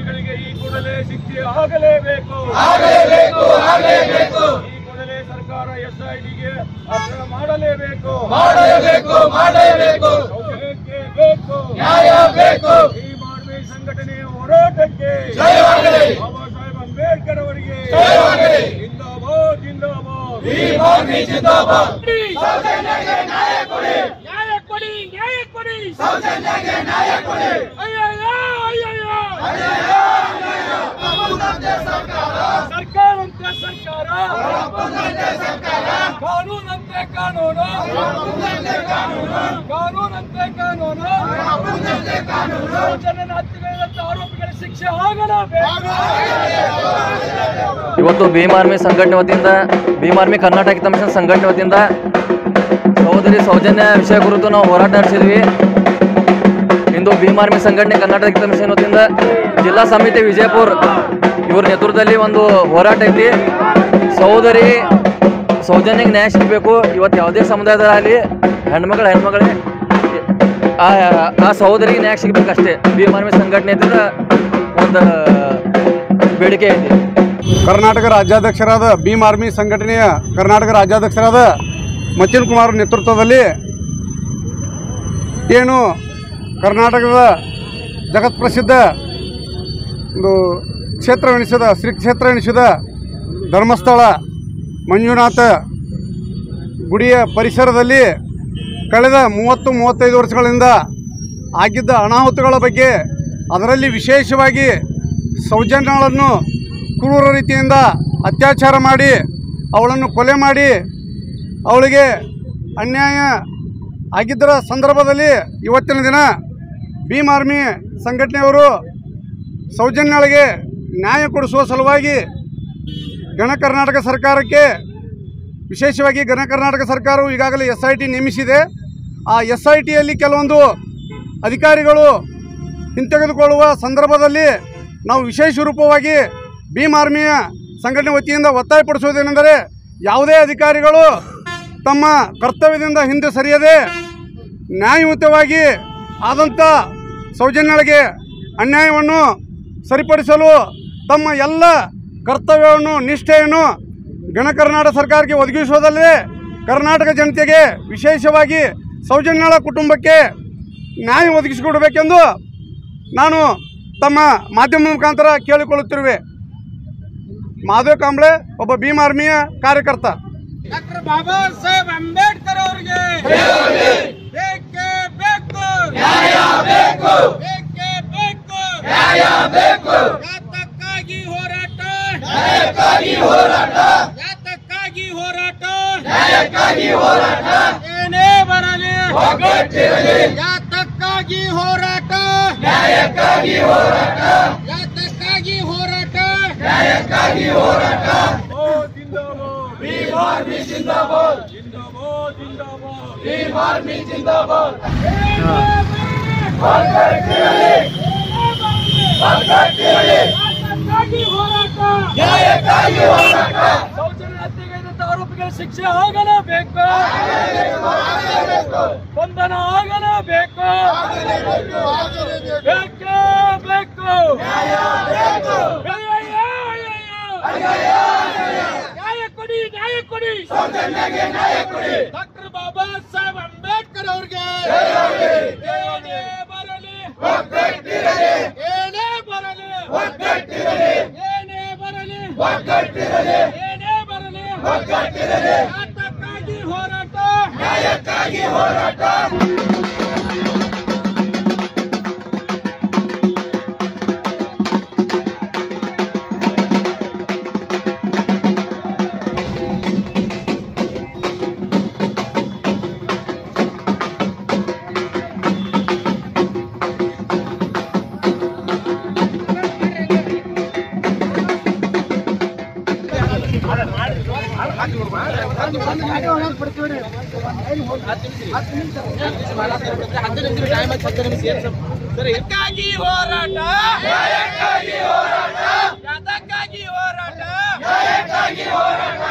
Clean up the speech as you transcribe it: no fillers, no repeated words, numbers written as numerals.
ಆರೋಪಿಗಳಿಗೆ ಈ ಕೂಡಲೇ ಶಿಕ್ಷೆ ಆಗಲೇಬೇಕು. ಈ ಕೂಡಲೇ ಸರ್ಕಾರ SITಗೆ ಅರ್ಥ ಮಾಡಲೇಬೇಕು. ಸೌಜನ್ಯಕ್ಕೆ ಬೇಕು ನ್ಯಾಯ ಬೇಕು. ಈ ಮಾರ್ಮಿ ಸಂಘಟನೆಯ ಹೋರಾಟಕ್ಕೆ ಬಾಬಾ ಸಾಹೇಬ್ ಅಂಬೇಡ್ಕರ್ ಅವರಿಗೆ ಜಿಂದಾಬಾದ್ ಜಿಂದಾಬಾದ್. ಈ ಮಾರ್ಮಿ ಜಿಂದಾಬಾದ್. ಸೌಜನ್ಯಗೆ ನ್ಯಾಯ ಕೊಡಿ, ನ್ಯಾಯ ಕೊಡಿ, ನ್ಯಾಯ ಕೊಡಿ. ಸೌಜನ್ಯಗೆ ನ್ಯಾಯ ಕೊಡಿ. ಅಯ್ಯಯ್ಯೋ ಅಯ್ಯಯ್ಯೋ ಅಯ್ಯಯ್ಯೋ ಅಯ್ಯಯ್ಯೋ. ಅಪ್ಪಂದೆ ಸರ್ಕಾರ, ಸರ್ಕಾರಂತೆ ಸರ್ಕಾರ, ಅಪ್ಪಂದೆ ಸರ್ಕಾರ. ಕಾನೂನಂತೆ ಕಾನೂನು, ಅಪ್ಪಂದೆ ಕಾನೂನು. ಕಾನೂನಂತೆ ಕಾನೂನು, ಅಪ್ಪಂದೆ ಕಾನೂನು. ಸೌಜನ್ಯನ ಹತ್ಯೆಗೈದಂತ ಆರೋಪಿಗಳ ಶಿಕ್ಷೆ ಆಗಲೇಬೇಕು. ಇವತ್ತು ಭೀಮ್ ಆರ್ಮಿ ಸಂಘಟನೆ ವತಿಯಿಂದ ಭೀಮ್ ಆರ್ಮಿ ಕರ್ನಾಟಕ ಹಿತ ಮಿಷನ್ ಸಂಘಟನೆ ವತಿಯಿಂದ ಸಹೋದರಿ ಸೌಜನ್ಯ ವಿಷಯ ಕುರಿತು ನಾವು ಹೋರಾಟ ನಡೆಸಿದ್ವಿ. ಇಂದು ಭೀಮ್ ಆರ್ಮಿ ಸಂಘಟನೆ ಕರ್ನಾಟಕ ಹಿತ ಮಿಷನ್ ವತಿಯಿಂದ ಜಿಲ್ಲಾ ಸಮಿತಿ ವಿಜಯಪುರ ಇವ್ರ ನೇತೃತ್ವದಲ್ಲಿ ಒಂದು ಹೋರಾಟ ಐತಿ. ಸಹೋದರಿ ಸೌಜನ್ಯಕ್ಕೆ ನ್ಯಾಯ ಸಿಗಬೇಕು. ಇವತ್ತು ಯಾವುದೇ ಸಮುದಾಯದಲ್ಲಿ ಹೆಣ್ಮಗಳೇ ಆ ಸಹೋದರಿಗೆ ನ್ಯಾಯ ಸಿಗಬೇಕಷ್ಟೇ. ಭೀಮ್ ಆರ್ಮಿ ಸಂಘಟನೆ ಒಂದು ಬೇಡಿಕೆ ಐತಿ. ಕರ್ನಾಟಕ ರಾಜ್ಯಾಧ್ಯಕ್ಷರಾದ ಭೀಮ್ ಆರ್ಮಿ ಸಂಘಟನೆಯ ಕರ್ನಾಟಕ ರಾಜ್ಯಾಧ್ಯಕ್ಷರಾದ ಮಚಿನ್ ಕುಮಾರ್ ನೇತೃತ್ವದಲ್ಲಿ ಏನು ಕರ್ನಾಟಕದ ಜಗತ್ಪ್ರಸಿದ್ಧ ಒಂದು ಕ್ಷೇತ್ರವೆನಿಸಿದ ಶ್ರೀ ಕ್ಷೇತ್ರ ಎನಿಸಿದ ಧರ್ಮಸ್ಥಳ ಮಂಜುನಾಥ ಗುಡಿಯ ಪರಿಸರದಲ್ಲಿ ಕಳೆದ 30-35 ವರ್ಷಗಳಿಂದ ಆಗಿದ್ದ ಅನಾಹುತಗಳ ಬಗ್ಗೆ, ಅದರಲ್ಲಿ ವಿಶೇಷವಾಗಿ ಸೌಜನ್ಯಗಳನ್ನು ಕ್ರೂರ ರೀತಿಯಿಂದ ಅತ್ಯಾಚಾರ ಮಾಡಿ ಅವಳನ್ನು ಕೊಲೆ ಮಾಡಿ ಅವಳಿಗೆ ಅನ್ಯಾಯ ಆಗಿದ್ದರ ಸಂದರ್ಭದಲ್ಲಿ ಇವತ್ತಿನ ದಿನ ಭೀಮ್ ಆರ್ಮಿ ಸಂಘಟನೆಯವರು ಸೌಜನ್ಯಗಳಿಗೆ ನ್ಯಾಯ ಕೊಡಿಸುವ ಸಲುವಾಗಿ ಗಣ ಕರ್ನಾಟಕ ಸರ್ಕಾರಕ್ಕೆ, ವಿಶೇಷವಾಗಿ ಗಣ ಕರ್ನಾಟಕ ಸರ್ಕಾರವು ಈಗಾಗಲೇ SIT ನೇಮಿಸಿದೆ. ಆ SITಯಲ್ಲಿ ಕೆಲವೊಂದು ಅಧಿಕಾರಿಗಳು ಹಿಂತೆಗೆದುಕೊಳ್ಳುವ ಸಂದರ್ಭದಲ್ಲಿ ನಾವು ವಿಶೇಷ ರೂಪವಾಗಿ ಭೀಮ್ ಆರ್ಮಿಯ ಸಂಘಟನೆ ವತಿಯಿಂದ ಒತ್ತಾಯಪಡಿಸುವುದೇನೆಂದರೆ, ಯಾವುದೇ ಅಧಿಕಾರಿಗಳು ತಮ್ಮ ಕರ್ತವ್ಯದಿಂದ ಹಿಂದೆ ಸರಿಯದೆ ನ್ಯಾಯಯುತವಾಗಿ ಆದಂಥ ಸೌಜನ್ಯಗಳಿಗೆ ಅನ್ಯಾಯವನ್ನು ಸರಿಪಡಿಸಲು ತಮ್ಮ ಎಲ್ಲ ಕರ್ತವ್ಯವನ್ನು ನಿಷ್ಠೆಯನ್ನು ಗಣ ಕರ್ನಾಟಕ ಸರ್ಕಾರಕ್ಕೆ ಒದಗಿಸುವುದಲ್ಲದೆ ಕರ್ನಾಟಕ ಜನತೆಗೆ, ವಿಶೇಷವಾಗಿ ಸೌಜನ್ಯಳ ಕುಟುಂಬಕ್ಕೆ ನ್ಯಾಯ ಒದಗಿಸಿಕೊಡಬೇಕೆಂದು ನಾನು ತಮ್ಮ ಮಾಧ್ಯಮ ಮುಖಾಂತರ ಕೇಳಿಕೊಳ್ಳುತ್ತಿರುವೆ. ಮಾಧವ ಕಾಂಬ್ಳೆ, ಒಬ್ಬ ಭೀಮ್ ಆರ್ಮಿಯ ಕಾರ್ಯಕರ್ತ. ಡಾಕ್ಟರ್ ಬಾಬಾ ಸಾಹೇಬ್ ಅಂಬೇಡ್ಕರ್ ಅವರಿಗೆ ಬೇಕೇ ಬೇಕು ನ್ಯಾಯ ಬೇಕು, ಬೇಕೇ ಬೇಕು ನ್ಯಾಯ ಬೇಕು. ಯಾತಕ್ಕಾಗಿ ಹೋರಾಟ, ನ್ಯಾಯಕ್ಕಾಗಿ ಹೋರಾಟ, ಯಾತಕ್ಕಾಗಿ ಹೋರಾಟ, ನ್ಯಾಯಕ್ಕಾಗಿ ಹೋರಾಟ. ಏನೇ ಬರಲಿ ಒಗ್ಗಟ್ಟಿರಲಿ. ಯಾತಕ್ಕಾಗಿ ಹೋರಾಟ, ನ್ಯಾಯಕ್ಕಾಗಿ ಹೋರಾಟ, ಯಾತಕ್ಕಾಗಿ ಹೋರಾಟ, ನ್ಯಾಯಕ್ಕಾಗಿ ಹೋರಾಟ. ಭೀಮ್ ಆರ್ಮಿ ಜಿಂದಾಬಾದ್, ಜಿಂದಾಬಾದ್ ಜಿಂದಾಬಾದ್. ಭೀಮ್ ಆರ್ಮಿ ಜಿಂದಾಬಾದ್. ಯಾತಕ್ಕಾಗಿ ಹೋರಾಟ, ನ್ಯಾಯಕ್ಕಾಗಿ ಹೋರಾಟ. ಸೌಜನ್ಯ ಹತ್ಯೆಗೈದಂತ ಆರೋಪಿಗಳ ಶಿಕ್ಷೆ ಆಗಲೇಬೇಕು, ಬಂಧನ ಆಗಲೇಬೇಕು, ಬೇಕೇ ಬೇಕು ನ್ಯಾಯ ಬೇಕು. ನ್ಯಾಯ ಕೊಡಿ, ನ್ಯಾಯ ಕೊಡಿ, ಸೌಜನ್ಯಗೆ ನ್ಯಾಯ ಕೊಡಿ. ಡಾಕ್ಟರ್ ಬಾಬಾ ಸಾಹೇಬ್ ಅಂಬೇಡ್ಕರ್ ಅವ್ರಿಗೆ ಏನೇ ಬರಲಿ ಒಗ್ಗಟ್ಟಿರಲಿ, ಏನೇ ಬರಲಿ ಒಗ್ಗಟ್ಟಿರಲಿ, ಏನೇ ಬರಲಿ ಒಗ್ಗಟ್ಟಿರಲಿ, ಏನೇ ಬರಲಿ ಒಗ್ಗಟ್ಟಿರಲಿ. ಯಾತಕ್ಕಾಗಿ ಹೋರಾಟ, ನ್ಯಾಯಕ್ಕಾಗಿ ಹೋರಾಟ. ಯಾತಕ್ಕಾಗಿ ಹೋರಾಟ, ನ್ಯಾಯಕ್ಕಾಗಿ ಹೋರಾಟ, ಯಾತಕ್ಕಾಗಿ ಹೋರಾಟ, ನ್ಯಾಯಕ್ಕಾಗಿ ಹೋರಾಟ.